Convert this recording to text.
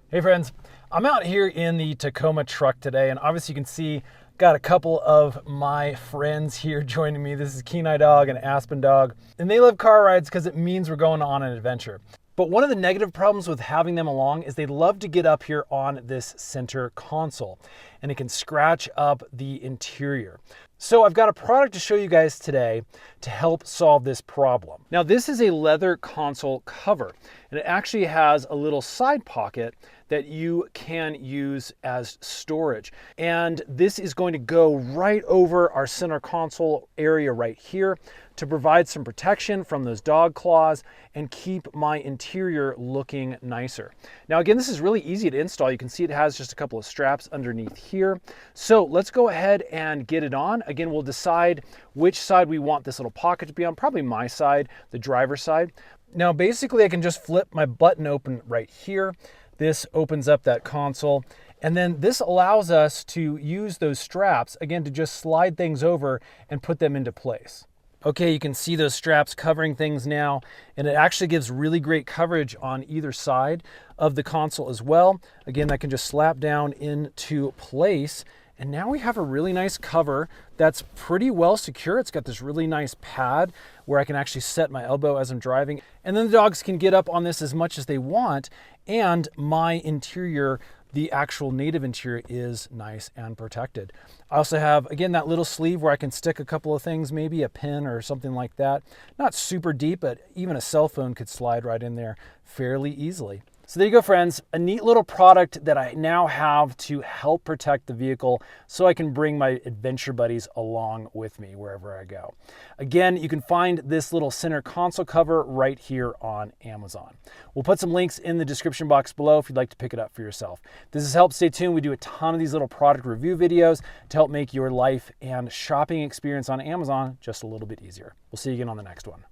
Hey friends, I'm out here in the Tacoma truck today, and obviously you can see got a couple of my friends here joining me. This is Kenai Dog and Aspen Dog, and they love car rides because it means we're going on an adventure. But one of the negative problems with having them along is they love to get up here on this center console, and it can scratch up the interior. So I've got a product to show you guys today to help solve this problem. Now this is a leather console cover, and it actually has a little side pocket that you can use as storage. And this is going to go right over our center console area right here to provide some protection from those dog claws and keep my interior looking nicer. Now again, this is really easy to install. You can see it has just a couple of straps underneath here. So let's go ahead and get it on. Again, we'll decide which side we want this little pocket to be on, probably my side, the driver's side. Now basically I can just flip my button open right here. This opens up that console, and then this allows us to use those straps, again, to just slide things over and put them into place. Okay, you can see those straps covering things now, and it actually gives really great coverage on either side of the console as well. Again, that can just slap down into place. And now we have a really nice cover that's pretty well secure. It's got this really nice pad where I can actually set my elbow as I'm driving. And then the dogs can get up on this as much as they want. And my interior, the actual native interior, is nice and protected. I also have, again, that little sleeve where I can stick a couple of things, maybe a pin or something like that. Not super deep, but even a cell phone could slide right in there fairly easily. So there you go, friends, a neat little product that I now have to help protect the vehicle so I can bring my adventure buddies along with me wherever I go. Again, you can find this little center console cover right here on Amazon. We'll put some links in the description box below if you'd like to pick it up for yourself. This is Help Stay Tuned. We do a ton of these little product review videos to help make your life and shopping experience on Amazon just a little bit easier. We'll see you again on the next one.